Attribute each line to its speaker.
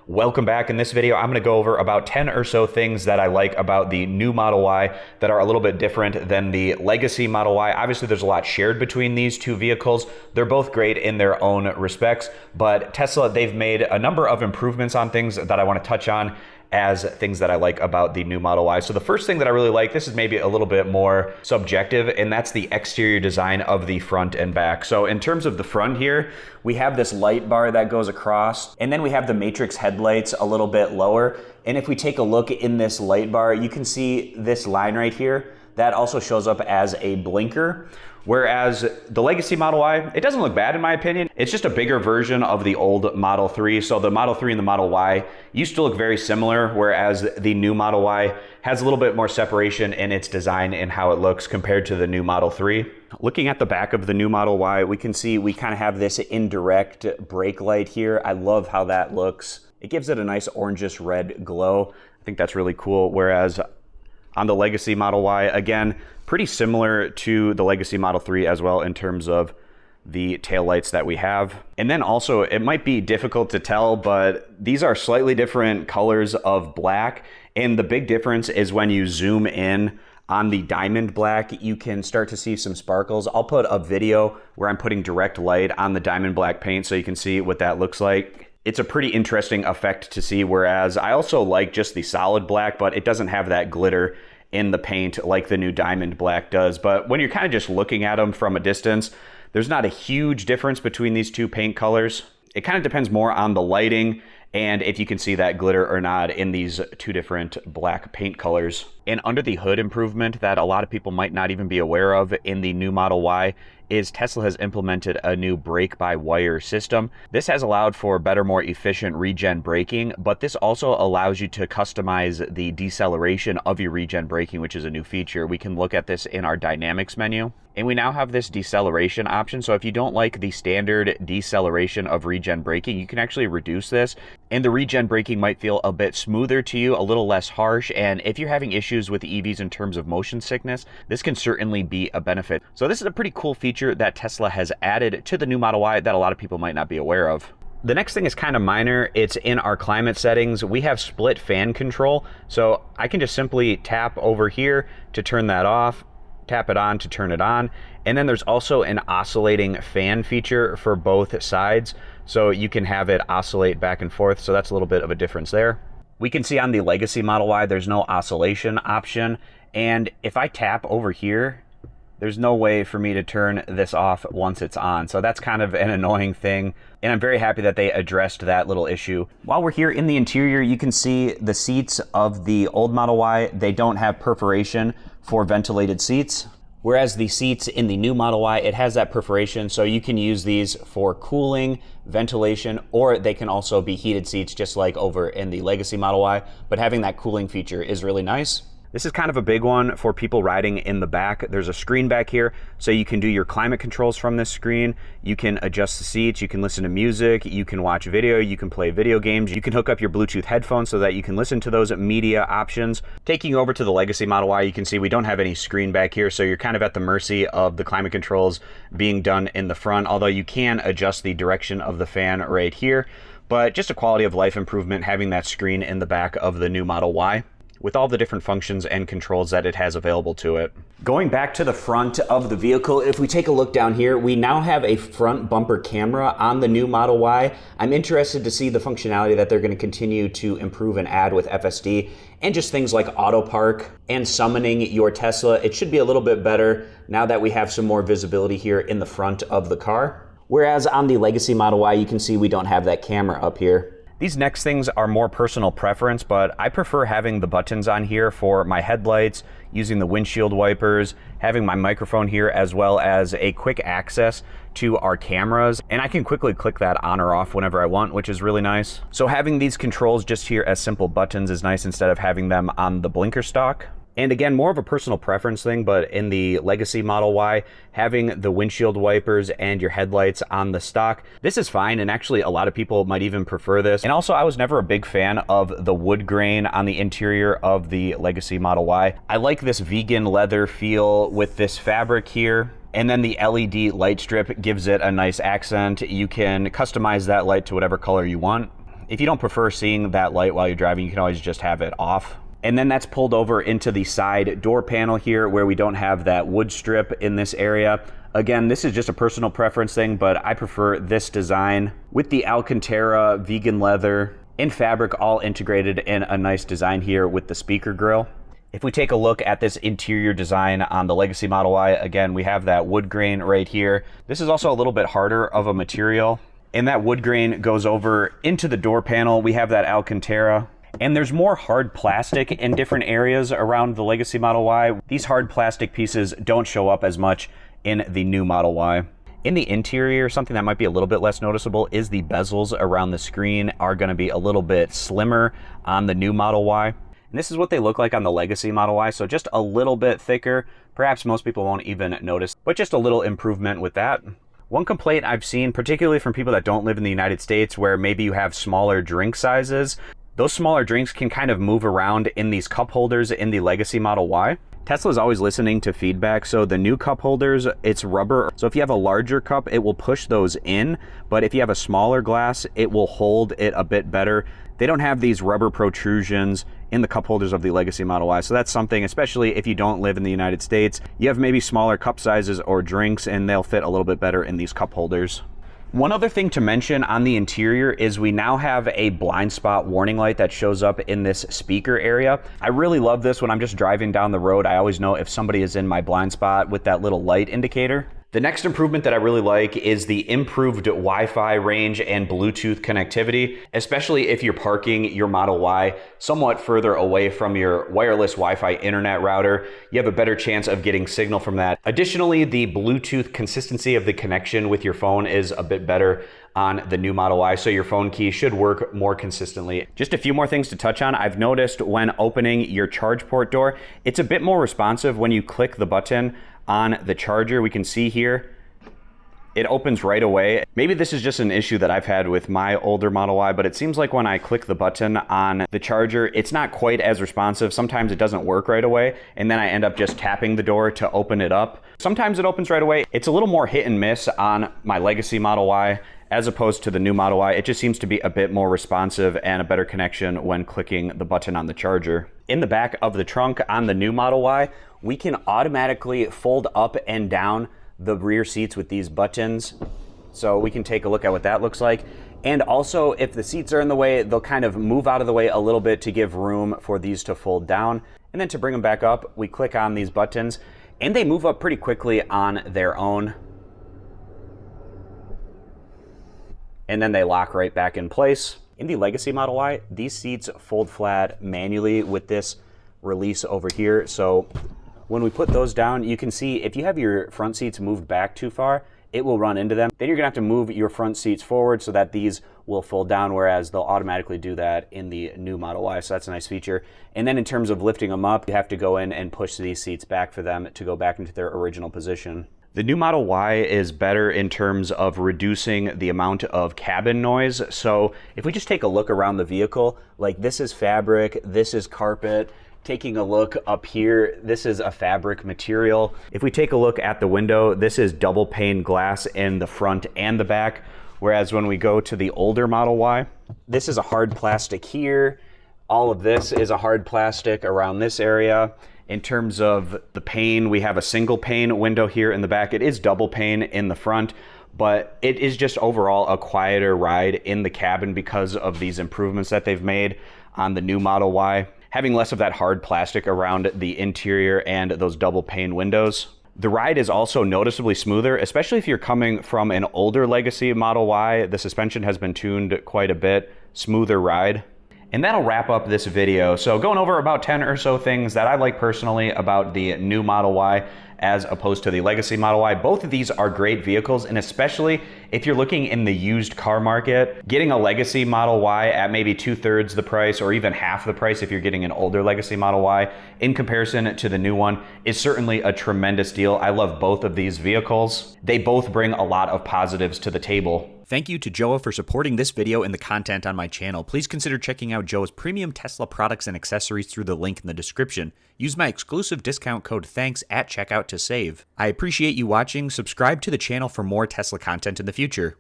Speaker 1: Welcome back. In this video, I'm going to go over about 10 or so things that I like about the new Model Y that are a little bit different than the legacy Model Y. Obviously, there's a lot shared between these two vehicles. They're both great in their own respects, but Tesla, they've made a number of improvements on things that I want to touch on as things that I like about the new Model Y. So the first thing that I really like, this is maybe a little bit more subjective, and that's the exterior design of the front and back. So in terms of the front here, we have this light bar that goes across, and then we have the matrix headlights a little bit lower. And if we take a look in this light bar, you can see this line right here. That also shows up as a blinker. Whereas the legacy Model Y, it doesn't look bad in my opinion. It's just a bigger version of the old Model 3. So the Model 3 and the Model Y used to look very similar, whereas the new Model Y has a little bit more separation in its design and how it looks compared to the new Model 3. Looking at the back of the new Model Y, we can see we kind of have this indirect brake light here. I love how that looks. It gives it a nice orangish red glow. I think that's really cool. Whereas on the legacy Model Y, again, pretty similar to the legacy Model 3 as well in terms of the taillights that we have. And then also, it might be difficult to tell, but these are slightly different colors of black. And the big difference is when you zoom in on the diamond black, you can start to see some sparkles. I'll put a video where I'm putting direct light on the diamond black paint so you can see what that looks like. It's a pretty interesting effect to see, whereas I also like just the solid black, but it doesn't have that glitter in the paint like the new diamond black does. But when you're kind of just looking at them from a distance, there's not a huge difference between these two paint colors. It kind of depends more on the lighting and if you can see that glitter or not in these two different black paint colors. And under the hood improvement that a lot of people might not even be aware of in the new Model Y is Tesla has implemented a new brake-by-wire system. This has allowed for better, more efficient regen braking, but this also allows you to customize the deceleration of your regen braking, which is a new feature. We can look at this in our dynamics menu. And we now have this deceleration option. So if you don't like the standard deceleration of regen braking, you can actually reduce this. And the regen braking might feel a bit smoother to you, a little less harsh. And if you're having issues with EVs in terms of motion sickness, this can certainly be a benefit. So this is a pretty cool feature that Tesla has added to the new Model Y that a lot of people might not be aware of. The next thing is kind of minor. It's in our climate settings. We have split fan control. So I can just simply tap over here to turn that off, tap it on to turn it on. And then there's also an oscillating fan feature for both sides. So you can have it oscillate back and forth. So that's a little bit of a difference there. We can see on the legacy Model Y, there's no oscillation option. And if I tap over here, there's no way for me to turn this off once it's on. So that's kind of an annoying thing. And I'm very happy that they addressed that little issue. While we're here in the interior, you can see the seats of the old Model Y. They don't have perforation for ventilated seats. Whereas the seats in the new Model Y, it has that perforation. So you can use these for cooling, ventilation, or they can also be heated seats just like over in the legacy Model Y. But having that cooling feature is really nice. This is kind of a big one for people riding in the back. There's a screen back here, so you can do your climate controls from this screen. You can adjust the seats, you can listen to music, you can watch video, you can play video games, you can hook up your Bluetooth headphones so that you can listen to those media options. Taking over to the legacy Model Y, you can see we don't have any screen back here, so you're kind of at the mercy of the climate controls being done in the front, although you can adjust the direction of the fan right here. But just a quality of life improvement having that screen in the back of the new Model Y, with all the different functions and controls that it has available to it. Going back to the front of the vehicle, if we take a look down here, we now have a front bumper camera on the new Model Y. I'm interested to see the functionality that they're going to continue to improve and add with FSD, and just things like auto park and summoning your Tesla. It should be a little bit better now that we have some more visibility here in the front of the car. Whereas on the legacy Model Y, you can see we don't have that camera up here. These next things are more personal preference, but I prefer having the buttons on here for my headlights, using the windshield wipers, having my microphone here, as well as a quick access to our cameras. And I can quickly click that on or off whenever I want, which is really nice. So having these controls just here as simple buttons is nice instead of having them on the blinker stock. And again, more of a personal preference thing, but in the legacy Model Y, having the windshield wipers and your headlights on the stock, this is fine. And actually, a lot of people might even prefer this. And also, I was never a big fan of the wood grain on the interior of the legacy Model Y. I like this vegan leather feel with this fabric here. And then the LED light strip gives it a nice accent. You can customize that light to whatever color you want. If you don't prefer seeing that light while you're driving, you can always just have it off. And then that's pulled over into the side door panel here where we don't have that wood strip in this area. Again, this is just a personal preference thing, but I prefer this design with the Alcantara, vegan leather, and fabric all integrated in a nice design here with the speaker grill. If we take a look at this interior design on the Legacy Model Y, again, we have that wood grain right here. This is also a little bit harder of a material, and that wood grain goes over into the door panel. We have that Alcantara. And there's more hard plastic in different areas around the Legacy Model Y. These hard plastic pieces don't show up as much in the new Model Y. In the interior, something that might be a little bit less noticeable is the bezels around the screen are going to be a little bit slimmer on the new Model Y. And this is what they look like on the Legacy Model Y, so just a little bit thicker. Perhaps most people won't even notice, but just a little improvement with that. One complaint I've seen, particularly from people that don't live in the United States, where maybe you have smaller drink sizes, those smaller drinks can kind of move around in these cup holders in the Legacy Model Y. Tesla's always listening to feedback, so the new cup holders, it's rubber. So if you have a larger cup, it will push those in, but if you have a smaller glass, it will hold it a bit better. They don't have these rubber protrusions in the cup holders of the Legacy Model Y, so that's something, especially if you don't live in the United States, you have maybe smaller cup sizes or drinks, and they'll fit a little bit better in these cup holders. One other thing to mention on the interior is we now have a blind spot warning light that shows up in this speaker area. I really love this when I'm just driving down the road. I always know if somebody is in my blind spot with that little light indicator. The next improvement that I really like is the improved Wi-Fi range and Bluetooth connectivity, especially if you're parking your Model Y somewhat further away from your wireless Wi-Fi internet router. You have a better chance of getting signal from that. Additionally, the Bluetooth consistency of the connection with your phone is a bit better on the new Model Y, so your phone key should work more consistently. Just a few more things to touch on. I've noticed when opening your charge port door, it's a bit more responsive when you click the button on the charger. We can see here, it opens right away. Maybe this is just an issue that I've had with my older Model Y, but it seems like when I click the button on the charger, it's not quite as responsive. Sometimes it doesn't work right away, and then I end up just tapping the door to open it up. Sometimes it opens right away. It's a little more hit and miss on my Legacy Model Y as opposed to the new Model Y. It just seems to be a bit more responsive and a better connection when clicking the button on the charger. In the back of the trunk on the new Model Y, we can automatically fold up and down the rear seats with these buttons. So we can take a look at what that looks like. And also, if the seats are in the way, they'll kind of move out of the way a little bit to give room for these to fold down. And then to bring them back up, we click on these buttons and they move up pretty quickly on their own. And then they lock right back in place. In the Legacy Model Y, these seats fold flat manually with this release over here. So when we put those down, you can see if you have your front seats moved back too far, it will run into them. Then you're gonna have to move your front seats forward so that these will fold down, whereas they'll automatically do that in the new Model Y, so that's a nice feature. And then in terms of lifting them up, you have to go in and push these seats back for them to go back into their original position. The new Model Y is better in terms of reducing the amount of cabin noise. So if we just take a look around the vehicle, like this is fabric, this is carpet. Taking a look up here, this is a fabric material. If we take a look at the window, this is double pane glass in the front and the back. Whereas when we go to the older Model Y, this is a hard plastic here. All of this is a hard plastic around this area. In terms of the pane, we have a single pane window here in the back. It is double pane in the front, but it is just overall a quieter ride in the cabin because of these improvements that they've made on the new Model Y. Having less of that hard plastic around the interior and those double pane windows. The ride is also noticeably smoother, especially if you're coming from an older Legacy Model Y. The suspension has been tuned quite a bit, smoother ride. And that'll wrap up this video. So going over about 10 or so things that I like personally about the new Model Y as opposed to the Legacy Model Y. Both of these are great vehicles, and especially if you're looking in the used car market, getting a Legacy Model Y at maybe 2/3 the price or even half the price if you're getting an older Legacy Model Y in comparison to the new one is certainly a tremendous deal. I love both of these vehicles. They both bring a lot of positives to the table.
Speaker 2: Thank you to Joa for supporting this video and the content on my channel. Please consider checking out Joa's premium Tesla products and accessories through the link in the description. Use my exclusive discount code THANKS at checkout to save. I appreciate you watching. Subscribe to the channel for more Tesla content in the future.